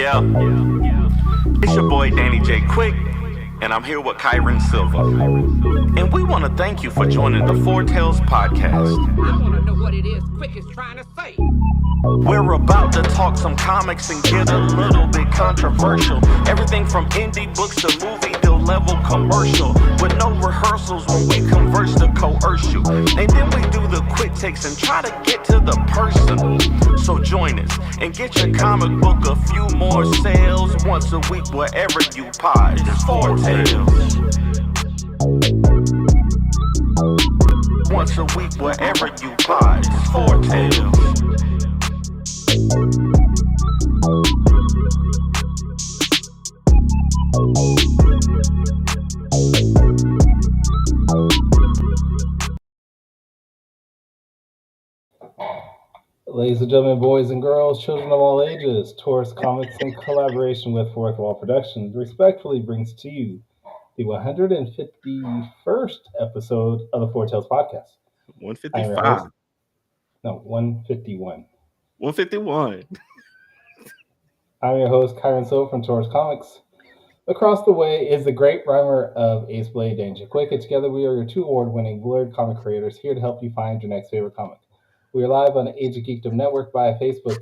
Yeah, it's your boy Danny J. Quick, and I'm here with Kyron Silva. And we want to thank you for joining the Four Tales podcast. I want to know what it is Quick is trying to say. We're about to talk some comics and get a little bit controversial. Everything from indie books to movie deal level commercial. With no rehearsals when we converse to coerce you. And then we do the quick takes and try to get to the person. So join us and get your comic book a few more sales once a week wherever you pod. It's Four Tales. Once a week wherever you pod. It's Four Tales. Ladies and gentlemen, boys and girls, children of all ages, Taurus Comics in collaboration with Fourth Wall Productions respectfully brings to you the 151st episode of the Four Tales podcast. 155. No, 151. 151. I'm your host, Kyron Silva from Taurus Comics. Across the way is the great rhymer of Ace Blade, Danger Quick, and together we are your two award-winning blurred comic creators here to help you find your next favorite comic. We are live on the Age of Geekdom Network via Facebook,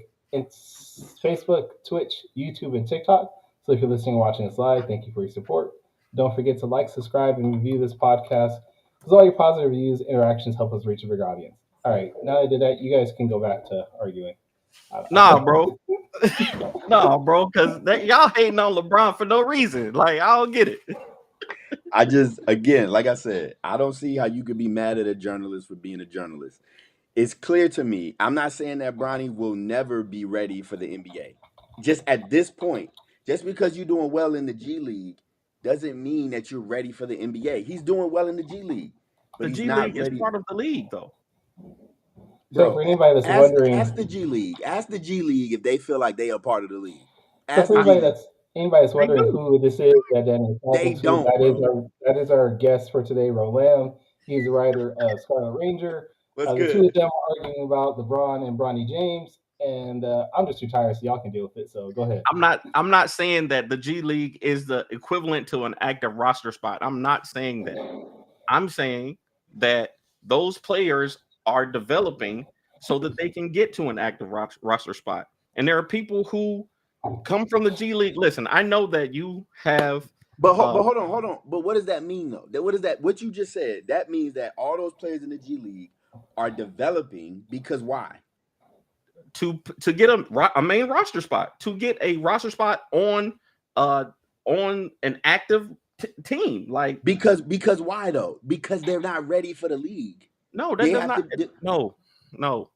Twitch, YouTube, and TikTok. So if you're listening or watching us live, thank you for your support. Don't forget to like, subscribe, and review this podcast, because all your positive reviews, interactions help us reach a bigger audience. All right, now that I did that, you guys can go back to arguing. Nah, bro. Nah, bro, because y'all hating on LeBron for no reason. Like, I don't get it. I just, again, like I said, I don't see how you could be mad at a journalist for being a journalist. It's clear to me. I'm not saying that Bronny will never be ready for the NBA. Just at this point, just because you're doing well in the G League doesn't mean that you're ready for the NBA. He's doing well in the G League. But the G League is part of the league, though. So for anybody that's wondering, ask the G League if they feel like they are part of the league. So for anybody that's wondering who this is, they don't. That is our guest for today, Rolam. He's the writer of Scarlett Ranger. The two of them are arguing about LeBron and Bronny James, and I'm just too tired, so y'all can deal with it. So go ahead. I'm not saying that the G League is the equivalent to an active roster spot. I'm not saying that. I'm saying that those players are developing so that they can get to an active roster spot. And there are people who come from the G League. Listen, I know that you have. But hold on. But what does that mean, though? What you just said, that means that all those players in the G League are developing because why? To get a main roster spot, to get a roster spot on an active team, like because why though? Because they're not ready for the league. No, that does not. No.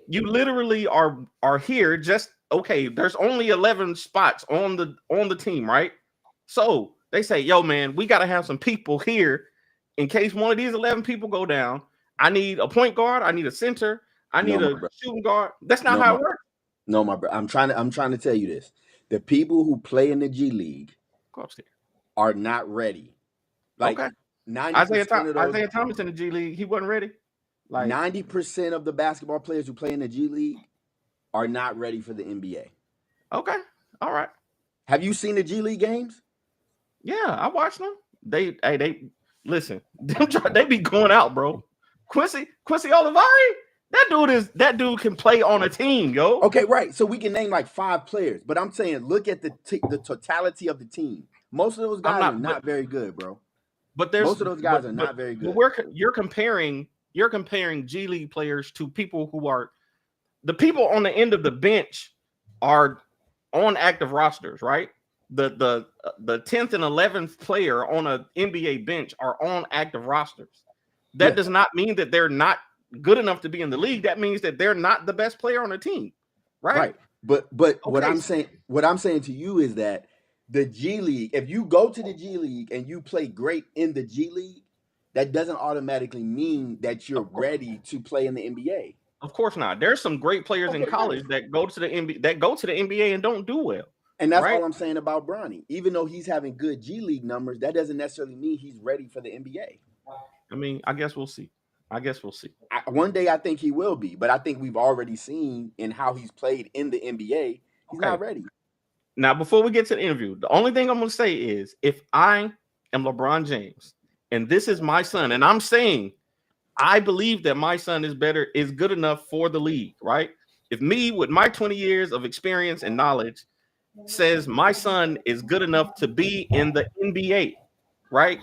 You literally are here just okay. There's only 11 spots on the team, right? So they say, yo, man, we got to have some people here in case one of these 11 people go down. I need a point guard. I need a center. I need a shooting guard. That's not how it works. No, my bro. I'm trying to tell you this. The people who play in the G League are not ready. Like okay. 90% of those, Isaiah Thomas in the G League, he wasn't ready. Like 90% of the basketball players who play in the G League are not ready for the NBA. Okay. All right. Have you seen the G League games? Yeah, I watched them. They listen. They be going out, bro. Quincy Olivari, that dude can play on a team, yo. Okay, right. So we can name like 5 players, but I'm saying look at the totality of the team. Most of those guys are not very good, bro. But most of those guys are not very good. You're comparing G League players to people who are the people on the end of the bench are on active rosters, right? The 10th and 11th player on an NBA bench are on active rosters. That does not mean that they're not good enough to be in the league. That means that they're not the best player on the team, right? Right. But okay. what I'm saying to you is that the G League, if you go to the G League and you play great in the G League, that doesn't automatically mean that you're ready to play in the NBA. Of course not. There's some great players in college that go to the NBA and don't do well. And that's all I'm saying about Bronny. Even though he's having good G League numbers, that doesn't necessarily mean he's ready for the NBA. I mean, I guess we'll see. One day I think he will be, but I think we've already seen in how he's played in the NBA, he's not ready. Now, before we get to the interview, the only thing I'm going to say is if I am LeBron James and this is my son, and I'm saying I believe that my son is good enough for the league, right? If me with my 20 years of experience and knowledge says my son is good enough to be in the NBA, right?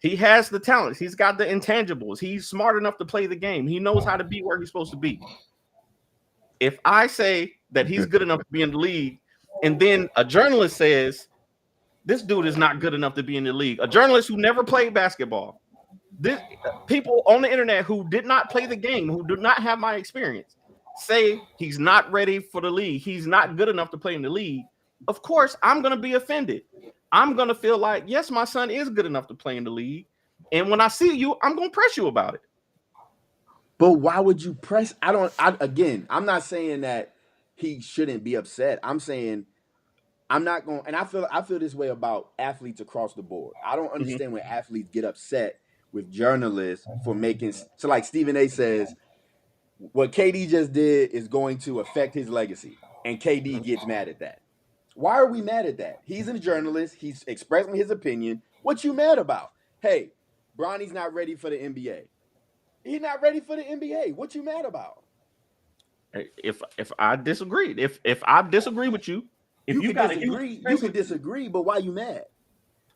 He has the talents, he's got the intangibles, he's smart enough to play the game, he knows how to be where he's supposed to be. If I say that he's good enough to be in the league, and then a journalist says this dude is not good enough to be in the league, a journalist who never played basketball, this people on the internet who did not play the game, who do not have my experience, say he's not ready for the league, he's not good enough to play in the league, of course I'm going to be offended. I'm going to feel like, yes, my son is good enough to play in the league. And when I see you, I'm going to press you about it. But why would you press? Again, I'm not saying that he shouldn't be upset. I'm saying I'm not going, and I feel this way about athletes across the board. I don't understand when athletes get upset with journalists for making, so like Stephen A says, what KD just did is going to affect his legacy, and KD gets mad at that. Why are we mad at that? He's a journalist. He's expressing his opinion. What you mad about? Hey, Bronny's not ready for the NBA. He's not ready for the NBA. What you mad about? If I disagree, if I disagree with you, if you can disagree, but why you mad?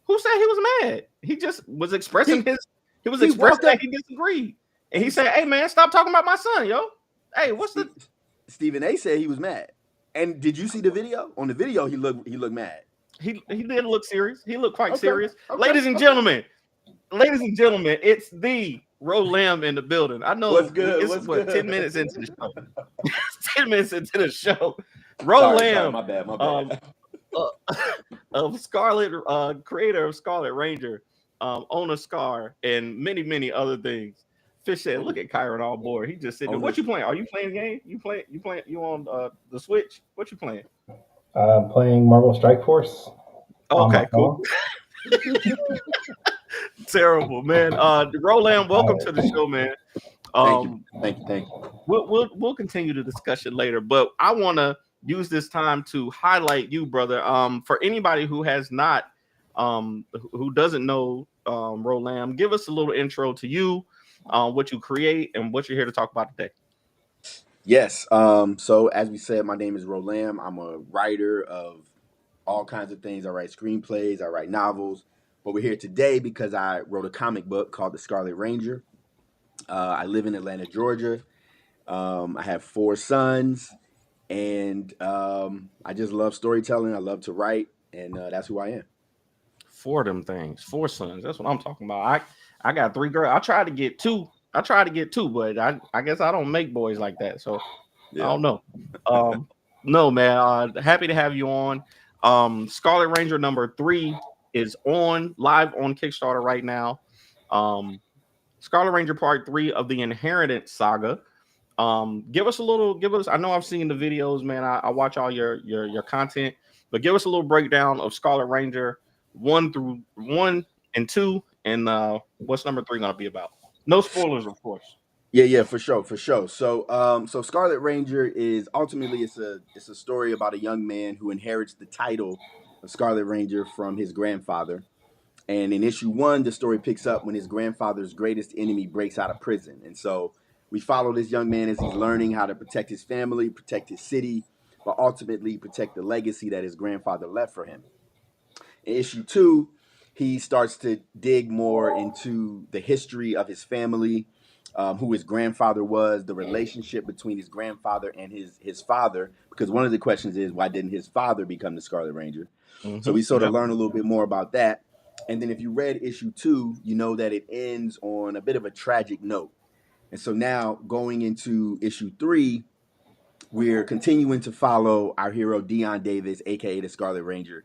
Who said he was mad? He just was expressing that he disagreed. And he said, "Hey man, stop talking about my son, yo. Hey, what's the?" Stephen A said he was mad. And did you see the video? On the video, he looked mad. He did look serious. He looked quite serious. Ladies and gentlemen, it's the Rolam in the building. I know what's good. It's 10 minutes into the show. 10 minutes into the show. Rolam, my bad. Of Scarlett, creator of Scarlett Ranger, owner Scar, and many, many other things. Fish said, "Look at Kyron all board. He just sitting there. What you playing? Are you playing the game? You on the Switch? What you playing?" Playing Marvel Strike Force. Okay, cool. Terrible, man. Roland, welcome to the show, man. Thank you. We'll continue the discussion later, but I want to use this time to highlight you, brother. For anybody who has not, who doesn't know Roland, give us a little intro to you. What you create and what you're here to talk about today. Yes. So as we said, my name is Rolam. I'm a writer of all kinds of things. I write screenplays, I write novels, but we're here today because I wrote a comic book called The Scarlett Ranger. I live in Atlanta, Georgia. I have 4 sons, and I just love storytelling. I love to write, and that's who I am. 4 of them things, 4 sons. That's what I'm talking about. I got 3 girls. I tried to get 2, but I guess I don't make boys like that. So yeah. I don't know. No, man. Happy to have you on. Scarlett Ranger number 3 is live on Kickstarter right now. Scarlett Ranger Part 3 of the Inheritance Saga. Give us. I know I've seen the videos, man. I watch all your content, but give us a little breakdown of Scarlett Ranger 1 and 2. And what's number 3 gonna be about? No spoilers, of course. Yeah, for sure. So Scarlett Ranger is ultimately it's a story about a young man who inherits the title of Scarlett Ranger from his grandfather. And in issue 1, the story picks up when his grandfather's greatest enemy breaks out of prison. And so we follow this young man as he's learning how to protect his family, protect his city, but ultimately protect the legacy that his grandfather left for him. In issue 2, he starts to dig more into the history of his family, who his grandfather was, the relationship between his grandfather and his father, because one of the questions is, why didn't his father become the Scarlet Ranger? Mm-hmm. So we sort of learn a little bit more about that. And then if you read issue 2, you know that it ends on a bit of a tragic note. And so now going into issue 3, we're continuing to follow our hero, Dion Davis, a.k.a. the Scarlet Ranger,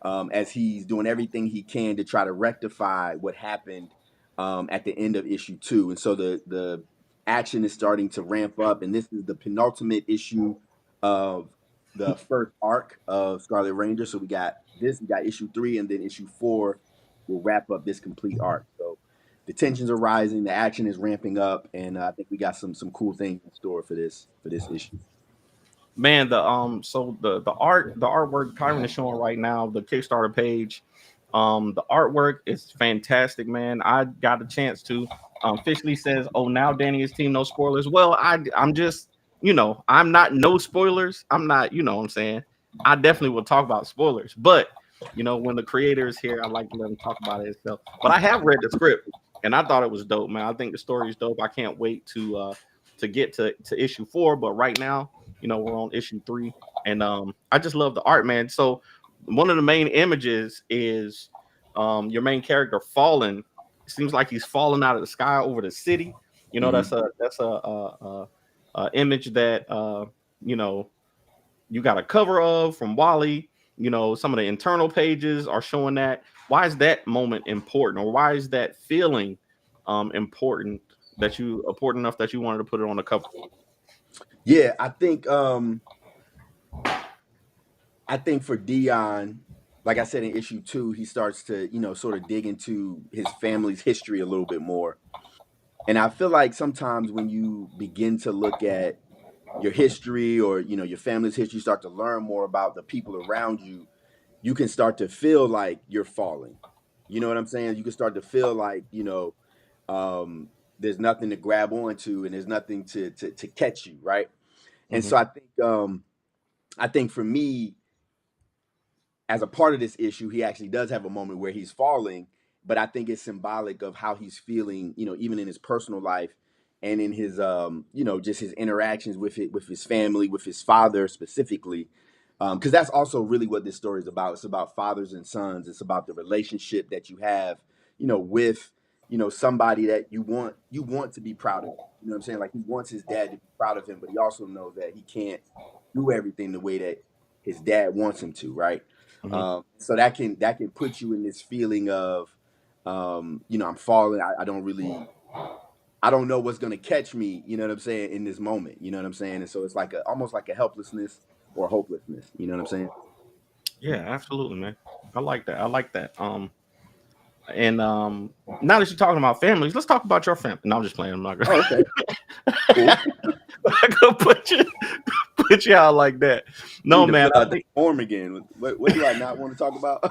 as he's doing everything he can to try to rectify what happened at the end of issue 2. And so the action is starting to ramp up. And this is the penultimate issue of the first arc of Scarlet Ranger. So we got issue 3, and then issue 4 will wrap up this complete arc. So the tensions are rising, the action is ramping up, and I think we got some cool things in store for this issue. Man, the artwork Kyron is showing right now, the Kickstarter page, the artwork is fantastic, man. I got a chance to officially says, oh, now Danny is team no spoilers. Well, I'm just, I'm not no spoilers. I'm not, what I'm saying. I definitely will talk about spoilers, but when the creator is here, I like to let him talk about it itself. But I have read the script and I thought it was dope, man. I think the story is dope. I can't wait to get to issue 4, but right now, we're on issue 3, and I just love the art, man. So one of the main images is your main character falling. It seems like he's falling out of the sky over the city. That's a image that you know you got a cover of from Wally. Some of the internal pages are showing that. Why is that moment important, or why is that feeling important important enough that you wanted to put it on the cover? Yeah, I think for Dion, like I said in issue 2, he starts to, sort of dig into his family's history a little bit more. And I feel like sometimes when you begin to look at your history, or, your family's history, you start to learn more about the people around you, you can start to feel like you're falling. You know what I'm saying? You can start to feel like, there's nothing to grab onto, and there's nothing to catch you, right? And Mm-hmm. so I think for me, as a part of this issue, he actually does have a moment where he's falling, but I think it's symbolic of how he's feeling, even in his personal life and in his, just his interactions with his family, with his father specifically. Because that's also really what this story is about. It's about fathers and sons. It's about the relationship that you have, with, somebody that you want to be proud of. You know what I'm saying? Like, he wants his dad to be proud of him, but he also knows that he can't do everything the way that his dad wants him to, right? Mm-hmm. So that can put you in this feeling of, I'm falling. I don't know what's gonna catch me. You know what I'm saying, in this moment. You know what I'm saying, and so it's like almost like a helplessness or hopelessness. You know what I'm saying? Yeah, absolutely, man. I like that. I like that. And now that you're talking about families, let's talk about your family. No, I'm just playing. I'm not gonna, Oh, okay, cool. I'm gonna put you out like that. You No, need to man. fill out that form again. What do I not want to talk about?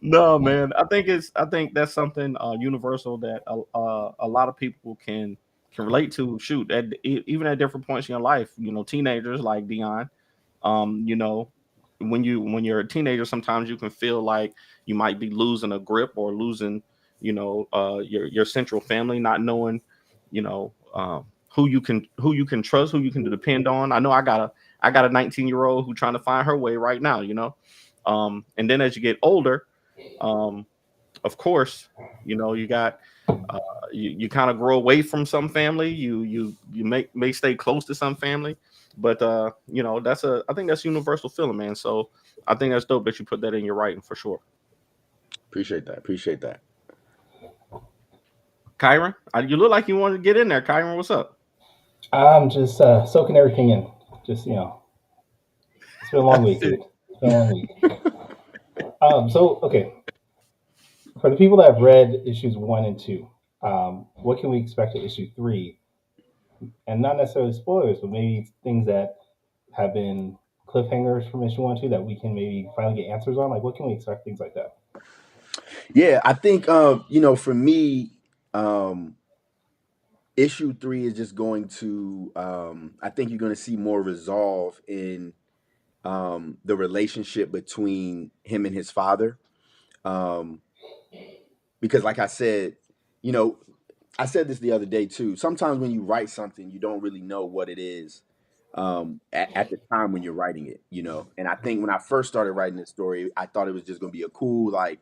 No, man. I think that's something universal that a lot of people can relate to. Shoot, even at different points in your life, teenagers like Dion. You know, when you're a teenager, sometimes you can feel like you might be losing a grip or losing, your central family, not knowing, who you can trust, who you can depend on. I know I got a 19-year-old who trying to find her way right now. And then as you get older, um, of course, you got you kind of grow away from some family. You may stay close to some family, but I think that's universal feeling, man. So I think that's dope that you put that in your writing for sure. Appreciate that. Appreciate that. Kyron, you look like you wanted to get in there. Kyron, what's up? I'm just soaking everything in. Just it's been a long week, dude. It's been a long week. So okay, for the people that have read issues 1 and 2, what can we expect at issue 3? And not necessarily spoilers, but maybe things that have been cliffhangers from issue 1 and 2 that we can maybe finally get answers on. Like, what can we expect? Things like that. Yeah, I think for me, um, issue 3 is just going to. I think you're going to see more resolve in the relationship between him and his father. Um, because, like I said, you know, I said this the other day too. Sometimes when you write something, you don't really know what it is at the time when you're writing it, And I think when I first started writing this story, I thought it was just going to be a cool, like,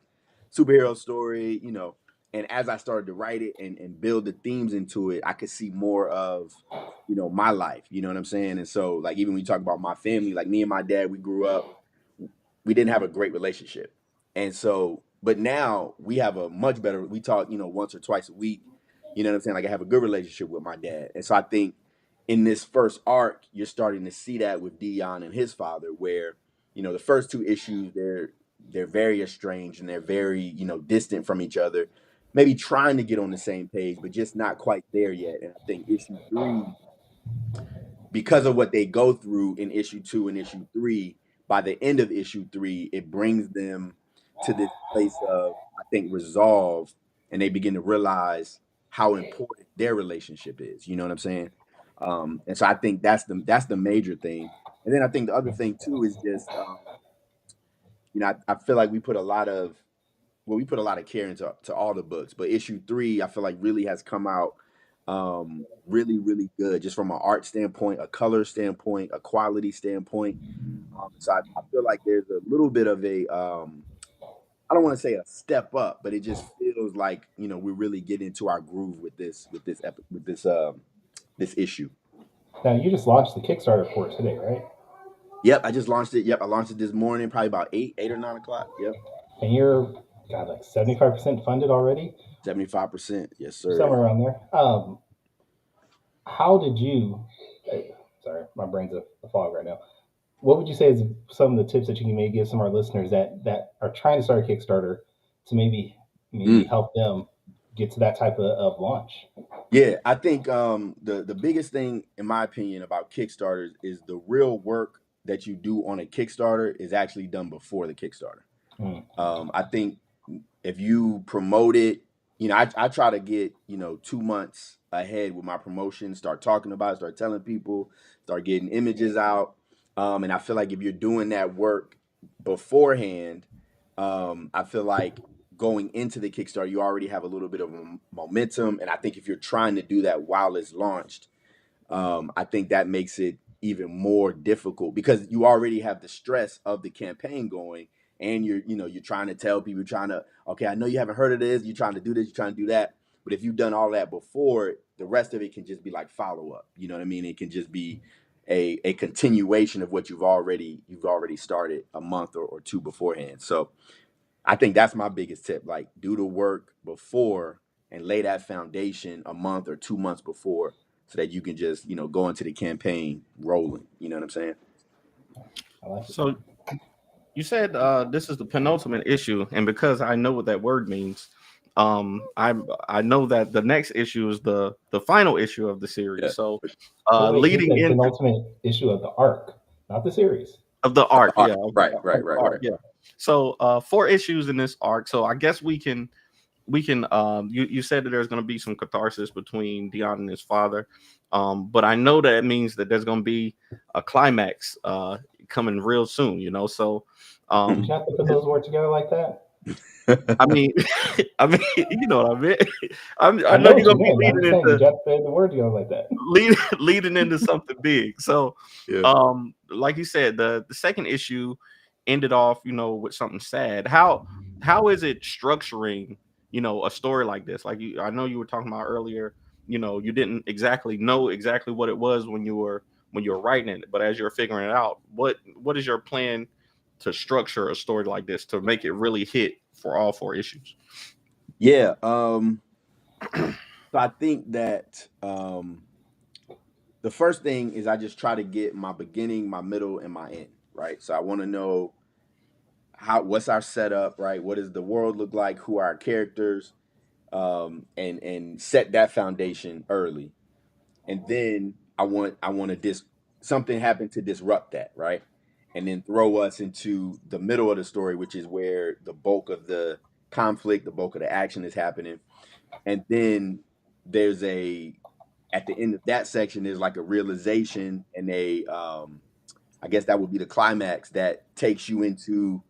superhero story. And as I started to write it and build the themes into it, I could see more of, my life. You know what I'm saying? And so, like, even when you talk about my family, like me and my dad, we grew up, we didn't have a great relationship. And so, but now we have a much better, we talk, once or twice a week. You know what I'm saying? Like, I have a good relationship with my dad. And so I think in this first arc, you're starting to see that with Dion and his father, where, the first 2 issues, they're very estranged and they're very, distant from each other, maybe trying to get on the same page, but just not quite there yet. And I think issue 3 because of what they go through in issue 2 and issue 3, by the end of issue 3, it brings them to this place of, I think, resolve, and they begin to realize how important their relationship is. You know what I'm saying? And so I think that's the major thing. And then I think the other thing too is just, I feel like we put a lot of care into all the books, but issue 3 I feel like really has come out really, really good, just from an art standpoint, a color standpoint, a quality standpoint. So I feel like there's a little bit of a I don't want to say a step up, but it just feels like we really get into our groove with this this issue. Now, you just launched the Kickstarter for it today, right? Yep, I just launched it. Yep, I launched it this morning, probably about 8 or 9 o'clock. Yep. And you're, God, like 75% funded already? 75%. Yes, sir. Somewhere around there. How did you, sorry, my brain's a fog right now. What would you say is some of the tips that you can maybe give some of our listeners that are trying to start a Kickstarter to maybe help them get to that type of launch? Yeah, I think the biggest thing, in my opinion, about Kickstarters is the real work that you do on a Kickstarter is actually done before the Kickstarter. I think if you promote it, I try to get 2 months ahead with my promotion, start talking about it, start telling people, start getting images out. And I feel like if you're doing that work beforehand, I feel like going into the Kickstarter, you already have a little bit of momentum. And I think if you're trying to do that while it's launched, I think that makes it even more difficult, because you already have the stress of the campaign going, and you're trying to tell people, okay, I know you haven't heard of this, you're trying to do this, you're trying to do that. But if you've done all that before, the rest of it can just be like follow up. You know what I mean? It can just be a continuation of what you've already started a month or 2 beforehand. So I think that's my biggest tip. Like, do the work before and lay that foundation a month or 2 months before, so that you can just, go into the campaign rolling. You know what I'm saying? I like it. So you said this is the penultimate issue, and because I know what that word means, I know that the next issue is the final issue of the series. Yeah. So Wait, leading the into penultimate issue of the arc, not the series. of the arc, yeah, Right. yeah. So 4 issues in this arc. So I guess we can you said that there's going to be some catharsis between Dion and his father, but I know that it means that there's going to be a climax coming real soon, so Did you have to put those words together like that? I mean you know what I mean. I know you're gonna be leading into you have to put the word together like that. leading into something big. So Yeah. like you said, the second issue ended off with something sad. How is it structuring a story like this? Like, I know you were talking about earlier, you didn't exactly know what it was when you were writing it, but as you're figuring it out, what is your plan to structure a story like this to make it really hit for all 4 issues? Yeah. So I think that the first thing is I just try to get my beginning, my middle, and my end, right? So I want to know what's our setup, right? What does the world look like? Who are our characters? And set that foundation early. And then I want to something happen to disrupt that, right? And then throw us into the middle of the story, which is where the bulk of the conflict, the bulk of the action is happening. And then there's at the end of that section, there's like a realization and I guess that would be the climax that takes you into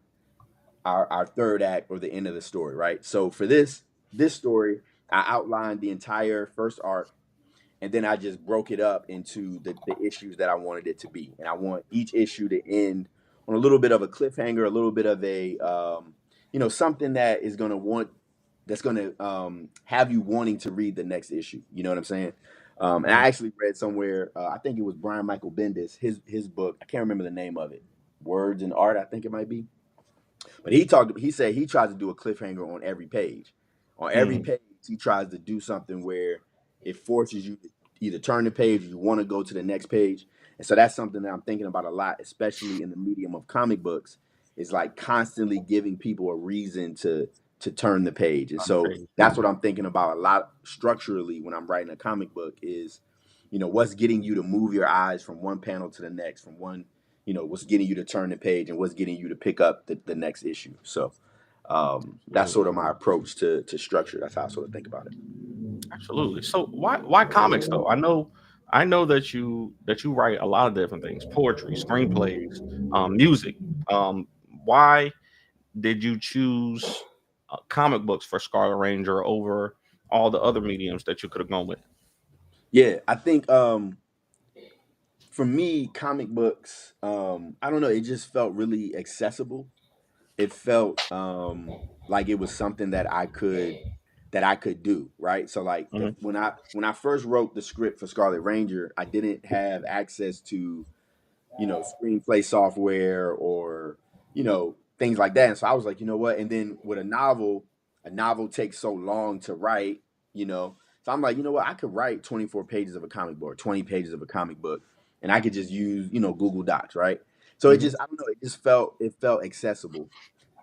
our third act or the end of the story, right? So for this story, I outlined the entire first arc, and then I just broke it up into the issues that I wanted it to be. And I want each issue to end on a little bit of a cliffhanger, a little bit of a, something that is going to have you wanting to read the next issue. You know what I'm saying? And I actually read somewhere, I think it was Brian Michael Bendis, his book. I can't remember the name of it. Words and Art, I think it might be. But he said he tries to do a cliffhanger on every page. On every page, he tries to do something where it forces you to either turn the page or you want to go to the next page. And so that's something that I'm thinking about a lot, especially in the medium of comic books, is like constantly giving people a reason to turn the page. And so that's what I'm thinking about a lot structurally when I'm writing a comic book is, what's getting you to move your eyes from one panel to the next, from one, what's getting you to turn the page and what's getting you to pick up the next issue. So that's sort of my approach to structure. That's how I sort of think about it. Absolutely. So why comics though? I know that you write a lot of different things: poetry, screenplays, music. Why did you choose comic books for Scarlet Ranger over all the other mediums that you could have gone with? Yeah, I think for me, comic books, I don't know, it just felt really accessible. It felt like it was something that I could do, right? So like Mhm. when I first wrote the script for Scarlet Ranger, I didn't have access to screenplay software or things like that. And so I was like, you know what? And then with a novel takes so long to write, you know. So I'm like, you know what? I could write 24 pages of a comic book, or 20 pages of a comic book, and I could just use, Google Docs, right? So it Mhm. just, I don't know, it felt accessible.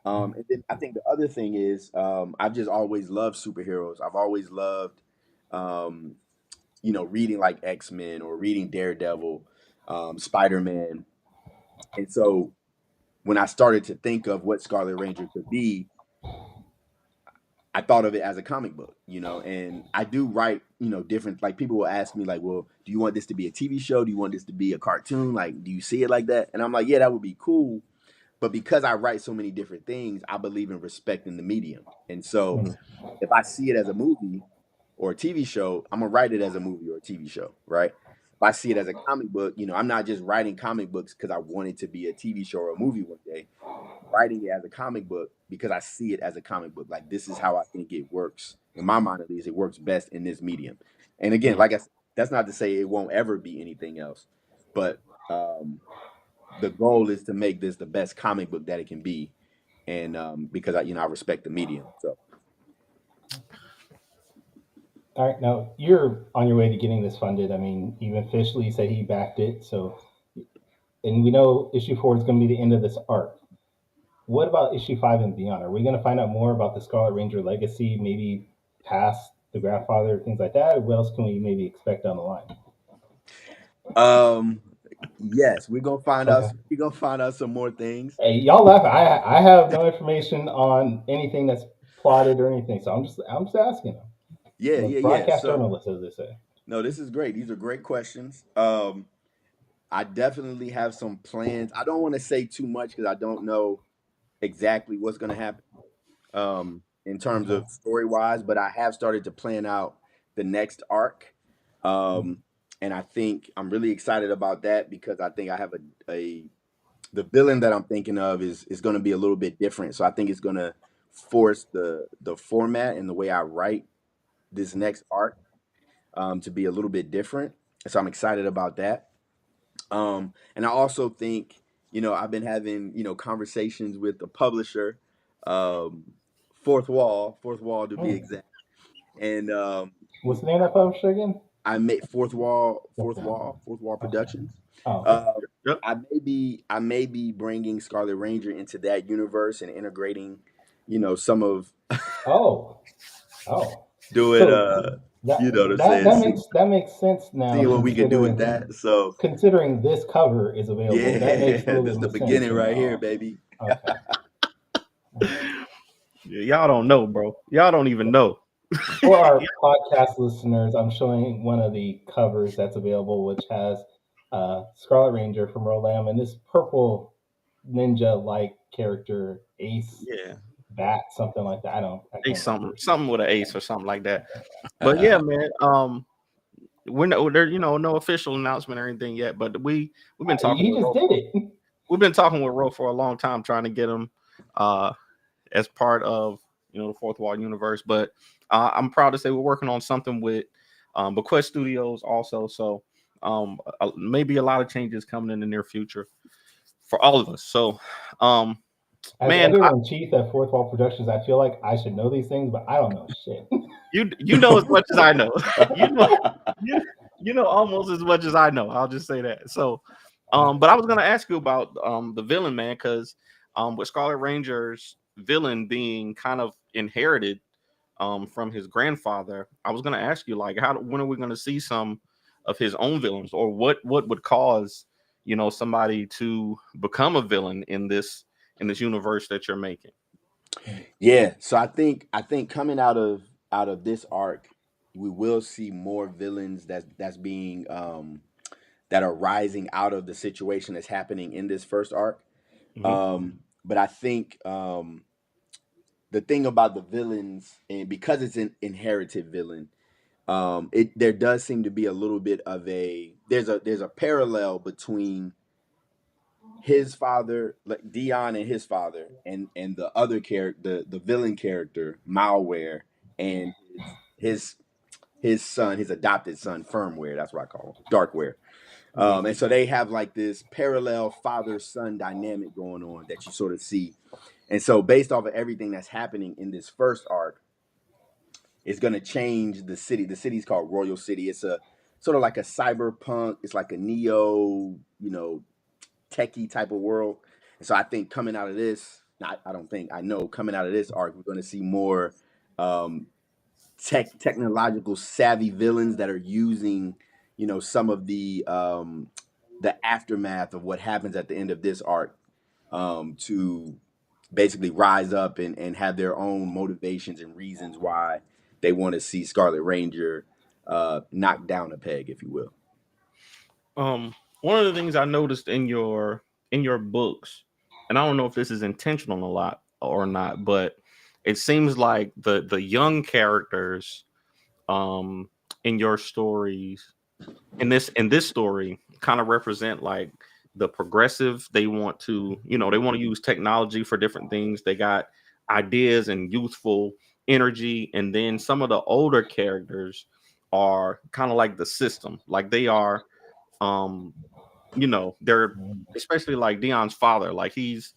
And then I think the other thing is, I've just always loved superheroes. I've always loved, um, reading like X-Men or reading Daredevil, Spider-Man. And so when I started to think of what Scarlet Ranger could be, I thought of it as a comic book, and I do write, different, like people will ask me like, well, do you want this to be a TV show? Do you want this to be a cartoon? Like, do you see it like that? And I'm like, yeah, that would be cool. But because I write so many different things, I believe in respecting the medium. And so Mhm. if I see it as a movie or a TV show, I'm gonna write it as a movie or a TV show, right? If I see it as a comic book, I'm not just writing comic books because I want it to be a TV show or a movie one day. Writing it as a comic book because I see it as a comic book. Like this is how I think it works. In my mind at least, it works best in this medium. And again, Mhm. like I said, that's not to say it won't ever be anything else. But the goal is to make this the best comic book that it can be. And because I respect the medium. So All right, now you're on your way to getting this funded. I mean, even officially said he backed it. So, and we know issue 4 is going to be the end of this arc. What about issue 5 and beyond? Are we going to find out more about the Scarlet Ranger legacy, maybe past the grandfather, things like that? What else can we maybe expect down the line? um yes, we're gonna find out Okay. some more things. Hey, y'all laugh. I have no information on anything that's plotted or anything, so I'm just asking them. Yeah, I'm a yeah, yeah. broadcast So journalist, as they say. no, this is great. These are great questions. I definitely have some plans. I don't want to say too much because I don't know exactly what's going to happen in terms Okay. of story wise, but I have started to plan out the next arc. Um, and I think I'm really excited about that because I think I have a the villain that I'm thinking of is going to be a little bit different. So I think it's going to force the format and the way I write this next arc to be a little bit different. So I'm excited about that. And I also think, I've been having, conversations with the publisher, um, Fourth Wall to be Hmm. exact. And What's the name of that publisher again? I made Okay. Fourth Wall Okay. Productions. Oh, okay. Um, Yep. I may be bringing Scarlet Ranger into that universe and integrating, some of Oh, oh. doing, So that you know what I'm that saying, that makes sense now, seeing what we can do with considering that. So this cover is available. That makes yeah, a little this bit is the more sense. beginning right here, baby. Okay. Yeah, y'all don't know, bro. Y'all don't even know. For our podcast listeners, I'm showing one of the covers that's available, which has Scarlet Ranger from Rolam and this purple ninja-like character, Ace Yeah, Bat, something like that. I ace can't something, remember. something with an ace or something like that. But yeah, man. We're no there, no official announcement or anything yet. But we've been talking He with just Ro. did it. We've been talking with Ro for a long time, trying to get him uh as part of the Fourth Wall universe. But I'm proud to say we're working on something with Bequest Studios also. So maybe a lot of changes coming in the near future for all of us. So As man, editor in chief at Fourth Wall Productions, I feel like I should know these things, but I don't know shit. you know as much as I know. you know you, you know almost as much as I know. I'll just say that. So but I was gonna ask you about the villain, man, because with Scarlet Ranger's villain being kind of inherited from his grandfather, I was gonna ask you like when are we gonna see some his own villains, or what would cause, you know, somebody to become a villain in this universe that you're making. Yeah, so I think coming out of this arc, we will see more villains that's being that are rising out of the situation that's happening in this first arc. But I think the thing about the villains, and because it's an inherited villain, it there does seem to be a little bit of there's a parallel between his father, like Dion and his father, and the other character, the villain character, Malware, and his his son, his adopted son, Firmware. That's what I call him, Darkware. And so they have like this parallel father-son dynamic going on that you sort of see. And so based off of everything that's happening in this first arc, it's going to change the city. The city's called Royal City. It's a sort of like a cyberpunk. It's like a neo, techie type of world. And so I think coming out of this, not I don't think I know coming out of this arc, we're going to see more um, technological savvy villains that are using, some of the aftermath of what happens at the end of this arc to basically rise up and have their own motivations and reasons why they want to see Scarlet Ranger knocked down a peg, if you will. One of the things I noticed in your books, and I don't know if this is intentional a lot or not, but it seems like the young characters in your stories, in this story, kind of represent like the progressive. They want to, they want to use technology for different things. They got ideas and youthful energy. And then some of the older characters are kind of like the system, like they are they're especially like Dion's father, like he's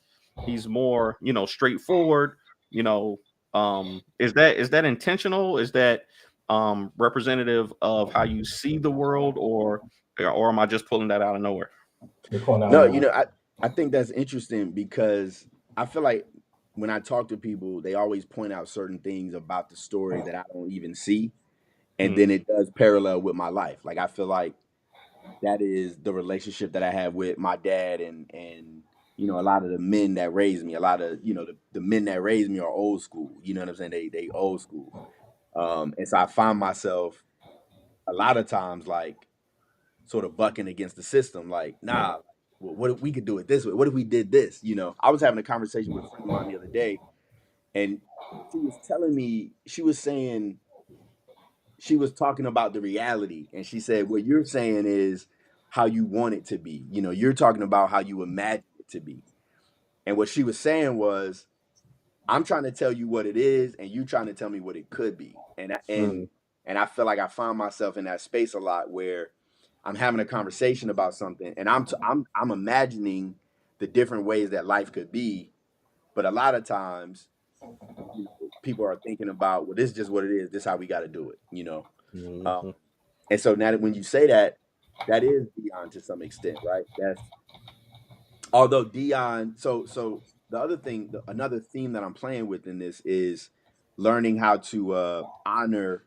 more, straightforward, is that intentional? Is that representative of how you see the world, or am I just pulling that out of nowhere? No, I think that's interesting because I feel like when I talk to people, they always point out certain things about the story that I don't even see. And then it does parallel with my life. Like I feel like that is the relationship that I have with my dad and a lot of the men that raised me. A lot of the men that raised me are old school. You know what I'm saying? They old school. And so I find myself a lot of times like sort of bucking against the system. Like, nah, what if we could do it this way? What if we did this? I was having a conversation with a friend of mine the other day, and she was telling me, she was talking about the reality, and she said, what you're saying is how you want it to be. You're talking about how you imagine it to be. And what she was saying was, I'm trying to tell you what it is, and you trying to tell me what it could be. And I feel like I find myself in that space a lot where I'm having a conversation about something, and I'm imagining the different ways that life could be, but a lot of times, people are thinking about, well, this is just what it is. This is how we got to do it. And so now that when you say that, that is Dion to some extent, right? Although Dion. So the other thing, another theme that I'm playing with in this is learning how to honor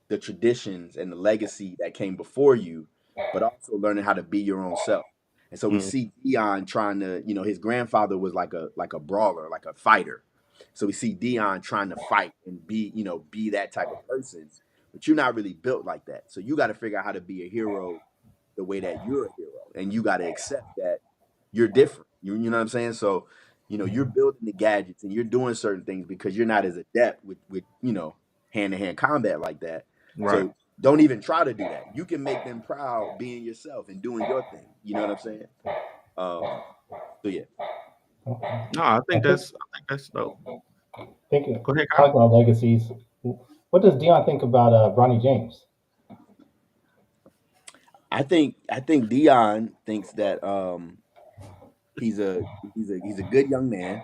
the traditions and the legacy that came before you, but also learning how to be your own self. And so we see Dion trying to, his grandfather was like a brawler, like a fighter. So we see Dion trying to fight and be that type of person, but you're not really built like that. So you got to figure out how to be a hero the way that you're a hero, and you got to accept that you're different. You know what I'm saying? So, you're building the gadgets and you're doing certain things because you're not as adept with hand-to-hand combat like that. Right. So don't even try to do that. You can make them proud being yourself and doing your thing. You know what I'm saying? So yeah. No, I think that's dope. Thinking, Go ahead, Kyle. talking about legacies, what does Dion think about Bronny James? I think Dion thinks that he's a good young man.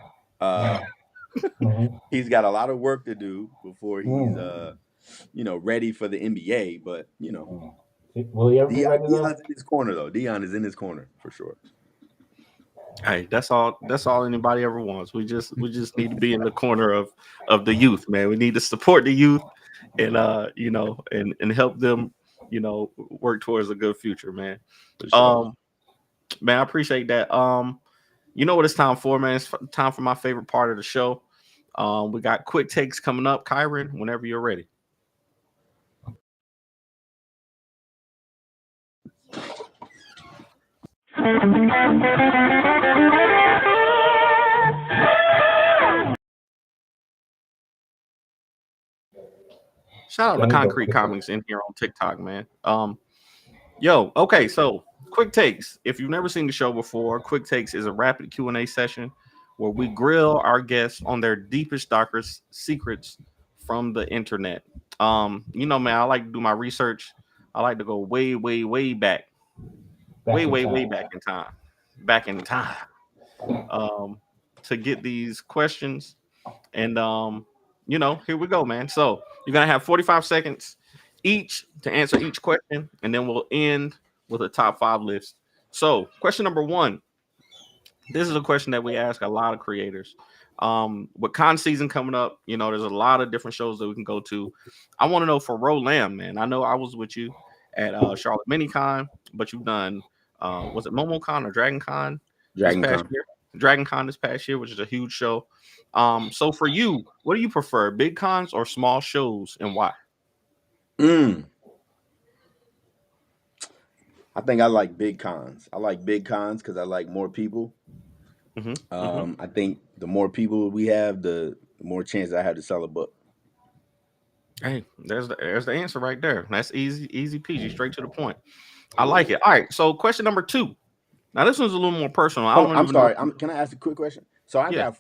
He's got a lot of work to do before he's ready for the NBA. But will he ever be ready? Dion's in his corner though. Dion is in his corner for sure. Hey, that's all anybody ever wants. We just need to be in the corner of the youth, man. We need to support the youth and and help them work towards a good future, man. For sure. Man, I appreciate that. You know what it's time for, man? It's time for my favorite part of the show. We got quick takes coming up. Kyron, whenever you're ready. Shout out to Let me go Concrete quick. Comics in here on TikTok, man. Okay, so quick takes. If you've never seen the show before, quick takes is a rapid Q&A session where we grill our guests on their deepest, darkest secrets from the internet. Man, I like to do my research. I like to go way, way, way back, way back in time, to get these questions. And here we go, man. So you're gonna have 45 seconds each to answer each question, and then we'll end with a top 5 list. So, question number 1. This is a question that we ask a lot of creators. With con season coming up, there's a lot of different shows that we can go to. I want to know for Roland, man. I know I was with you at Charlotte MiniCon, but you've done was it MomoCon or DragonCon? Dragon this past Con. year? DragonCon this past year, which is a huge show. So for you, what do you prefer, big cons or small shows, and why? I think I like big cons. I like big cons because I like more people. I think the more people we have, the more chance I have to sell a book. Hey, there's the answer right there. That's easy peasy, straight to the point. I like it. All right, so question number 2. Now this one's a little more personal. I'm sorry. Can I ask a quick question? So I Yeah.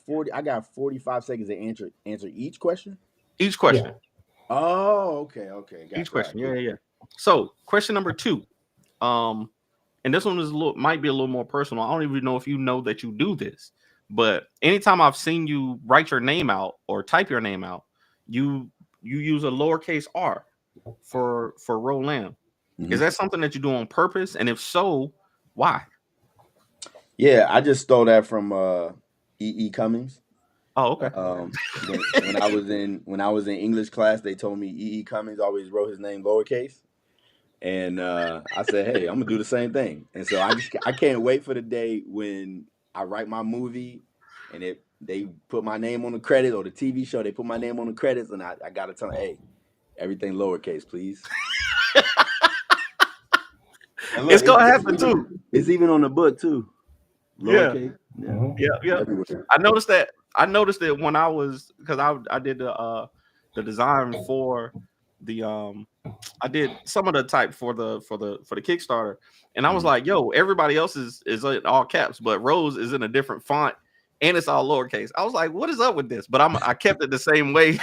got 45 seconds to answer each question. Each question. Oh, okay. Gotcha. Each question. Yeah. So question number 2. And this one might be a little more personal. I don't even know if you know that you do this, but anytime I've seen you write your name out or type your name out, you use a lowercase r for Roland. Is that something that you do on purpose? And if so, why? Yeah, I just stole that from E.E. Cummings. Oh, okay. When I was in English class, they told me E.E. Cummings always wrote his name lowercase. And I said, hey, I'm gonna do the same thing. And so I can't wait for the day when I write my movie and they put my name on the credits, or the TV show, they put my name on the credits, and I gotta tell them, hey, everything lowercase, please. Look, it's gonna happen too. It's even on the book too. Lowercase. Yeah. Everywhere. I noticed that when I was, because I did the design for the I did some of the type for the Kickstarter, and I was like, yo, everybody else is in all caps, but Rose is in a different font and it's all lowercase. I was like, what is up with this? But I kept it the same way.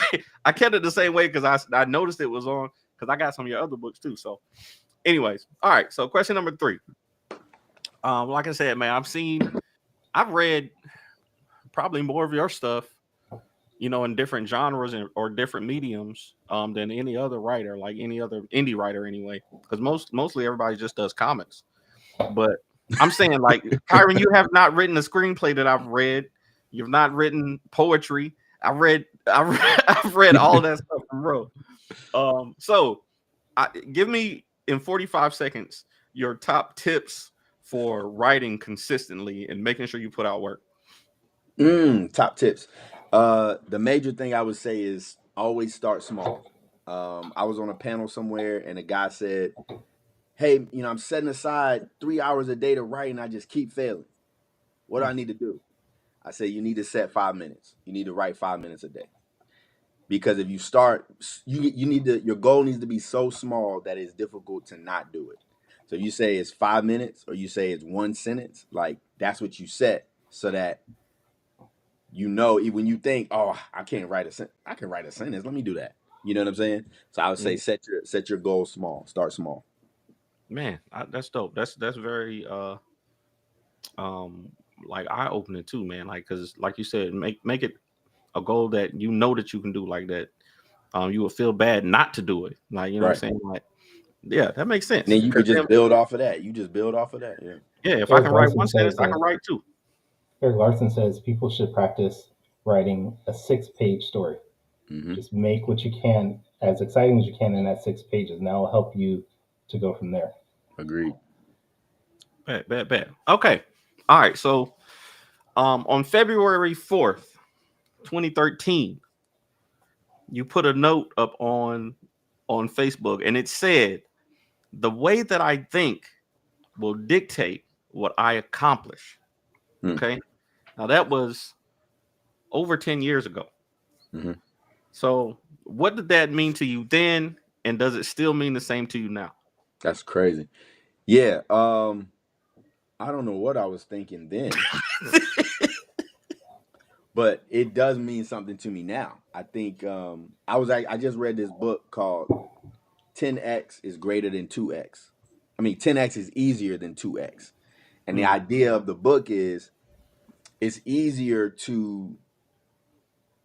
I kept it the same way because I noticed it was on, because I got some of your other books too. So anyways, all right, so question number 3. Like I said, man, I've read probably more of your stuff, in different genres or different mediums than any other writer, like any other indie writer anyway, because mostly everybody just does comics. But I'm saying, like, Kyron, you have not written a screenplay that I've read. You've not written poetry. I've read all of that stuff from Ro. So give me in 45 seconds your top tips for writing consistently and making sure you put out work. Top tips. The major thing I would say is always start small. I was on a panel somewhere and a guy said, hey, I'm setting aside 3 hours a day to write and I just keep failing. What do I need to do? I say, you need to set 5 minutes. You need to write 5 minutes a day. Because if you start, your goal needs to be so small that it's difficult to not do it. So you say it's 5 minutes, or you say it's 1 sentence, like that's what you set, so that when you think, oh, I can't write a sentence, I can write a sentence. Let me do that. You know what I'm saying? So I would say set your goal small. Start small. Man, that's dope. That's very like eye-opening too, man. Like, because like you said, make it a goal that that you can do, like that. You will feel bad not to do it. Like, what I'm saying? Like, yeah, that makes sense. And then you could just build off of that. Yeah, if I can write 1 sentence, I can write 2. Eric Larson says people should practice writing a 6-page story. Just make what you can as exciting as you can in that 6 pages. And that will help you to go from there. Agreed. Bet. Okay. All right. So on February 4th, 2013, you put a note up on Facebook, and it said, "The way that I think will dictate what I accomplish." Okay. Now that was over 10 years ago. Mhm. So what did that mean to you then? And does it still mean the same to you now? That's crazy. Yeah. I don't know what I was thinking then, but it does mean something to me now. I think I just read this book called 10x is greater than 2x. I mean, 10x is easier than 2x. And the idea of the book is it's easier to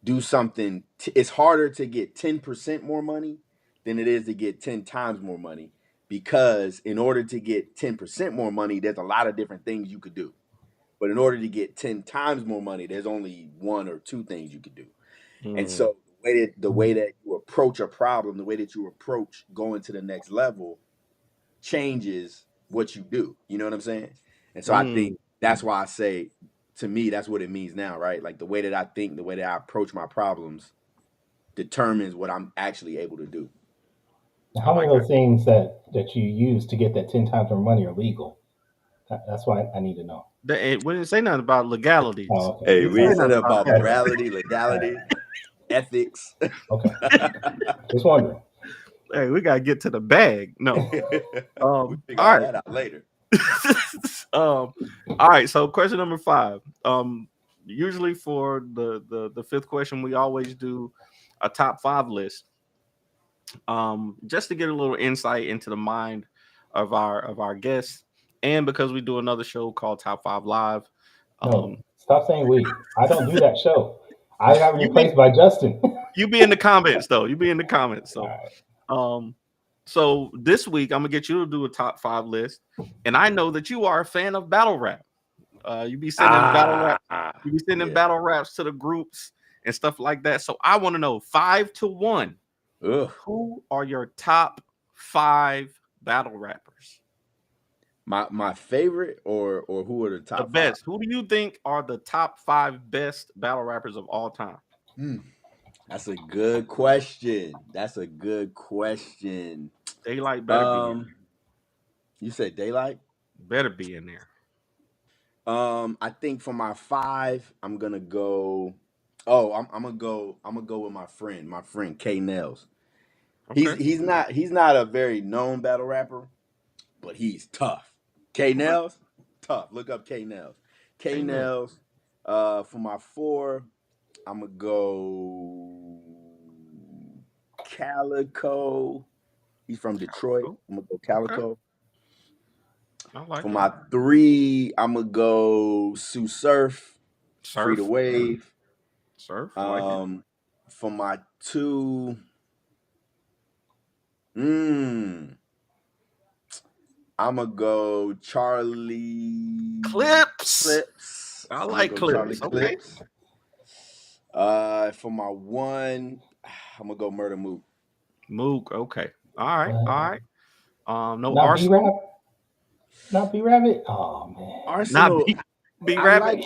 do something. It's harder to get 10% more money than it is to get 10 times more money, because in order to get 10% more money, there's a lot of different things you could do. But in order to get 10 times more money, there's only one or two things you could do. And so the way that you approach a problem, the way that you approach going to the next level changes what you do. You know what I'm saying? And so I think that's why I say, to me, that's what it means now, right? Like the way that I think, the way that I approach my problems determines what I'm actually able to do. How many of those things that you use to get that 10 times more money are legal? That's why I need to know. We didn't say nothing about legalities. Oh, okay. Hey, we ain't said about morality, legality, ethics. Okay. Just wondering. Hey, we gotta get to the bag. No. We figure all right. that out later. All right. So question number 5. Usually for the fifth question, we always do a top 5 list. Just to get a little insight into the mind of our guests, and because we do another show called Top 5 Live. No, stop saying we. I don't do that show. I have been replaced by Justin. You be in the comments though. You be in the comments. So, right. So this week I'm gonna get you to do a top 5 list, and I know that you are a fan of battle rap. You be sending battle rap. You be sending battle raps to the groups and stuff like that. So I want to know 5 to 1. Ugh. Who are your top 5 battle rappers? My favorite, or who are the top The best. 5? Who do you think are the top 5 best battle rappers of all time? That's a good question. Daylight better be in there. You said Daylight? Better be in there. I think for my 5, I'm gonna go. Oh, I'm gonna go with my friend K Nails. Okay. He's not a very known battle rapper, but he's tough. K Nails, tough. Look up K Nails. K Nails. For my 4, I'm gonna go Calico. He's from Detroit. I'm gonna go Calico. Okay. I like For my 3, I'm gonna go Sue Surf. Free to Wave. Surf. For my 2, I'm gonna go Charlie Clips. I like Clips. Okay. For my 1, I'm gonna go Murder Mook. Mook. Okay. All right. No Not Arsenal. B-Rap? Not B-Rabbit? Oh man. Arsenal. Not B-Rabbit.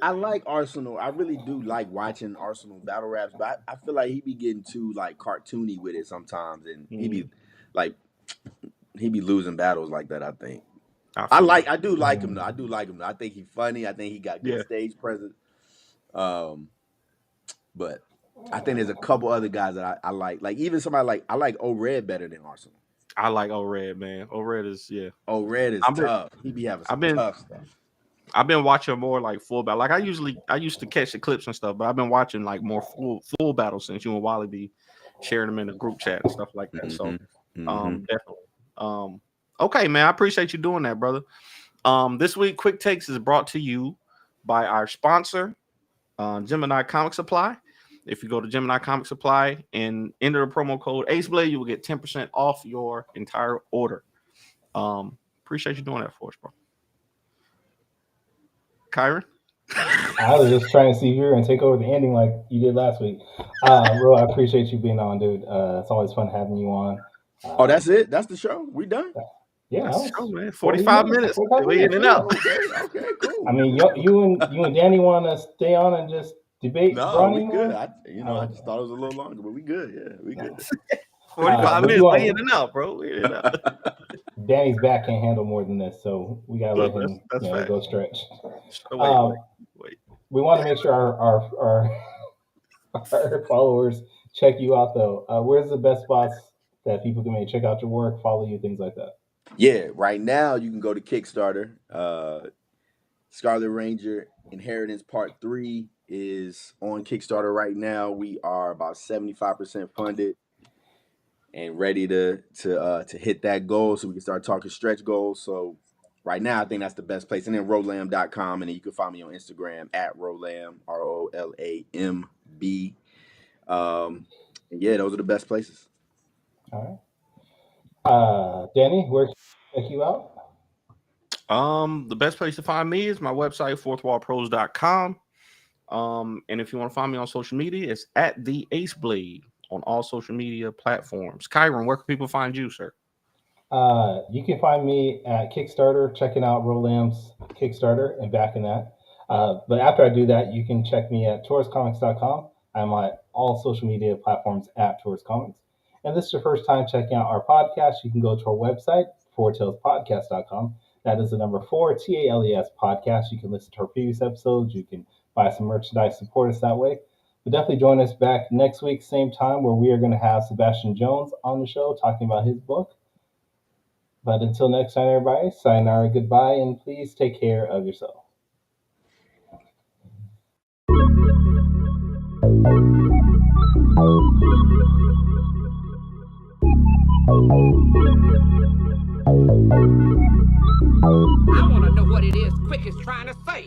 I like Arsenal. I really do like watching Arsenal battle raps, but I feel like he be getting too like cartoony with it sometimes, and he be losing battles like that. I think. I do like him though. I think he's funny. I think he got good stage presence. But I think there's a couple other guys that I like. Like even somebody I like O-Red better than Arsenal. I like O-Red, man. O-Red is O-Red is tough. He be having some tough stuff. I've been watching more like full battle. Like I used to catch the clips and stuff, but I've been watching like more full battles since you and Wally be sharing them in the group chat and stuff like that. So definitely. Okay, man. I appreciate you doing that, brother. This week, Quick Takes is brought to you by our sponsor, Gemini Comic Supply. If you go to Gemini Comic Supply and enter the promo code AceBlade, you will get 10% off your entire order. Appreciate you doing that for us, bro. Kyron? I was just trying to see if you were going to take over the ending like you did last week. Bro, I appreciate you being on, dude. It's always fun having you on. Oh, that's it. That's the show. We done. Yeah, That's that the show, was man. 40 45 minutes. 45 We in and minutes. out. Okay, cool. I mean, you and Danny want to stay on and just debate No, Bronny we good. more? I just thought it was a little longer, but we good. Yeah, we good. 45 but minutes. you want- We in and out, bro. We in and out. Danny's back can't handle more than this, so we gotta let him That's fact. go stretch. Wait. We want to make sure our followers check you out though. Where's the best spots that people can maybe check out your work, follow you, things like that? Yeah, right now you can go to Kickstarter. Scarlett Ranger Inheritance Part 3 is on Kickstarter right now. We are about 75% funded and ready to hit that goal so we can start talking stretch goals. So right now I think that's the best place. And then rolam.com, and then you can find me on Instagram at rolam, ROLAMB. And yeah, those are the best places. All right. Danny, where can we check you out? The best place to find me is my website, fourthwallpros.com. And if you want to find me on social media, it's at the Ace Blade on all social media platforms. Kyron, where can people find you, sir? You can find me at Kickstarter, checking out Rolam's Kickstarter and backing that. But after I do that, you can check me at tourscomics.com. I'm on all social media platforms at tourscomics. And this is your first time checking out our podcast, you can go to our website, fourtailspodcast.com. That is the number 4, TALES podcast. You can listen to our previous episodes. You can buy some merchandise, support us that way. But definitely join us back next week, same time, where we are going to have Sebastian Jones on the show talking about his book. But until next time, everybody, sayonara, goodbye, and please take care of yourself. I want to know what it is Quick is trying to say.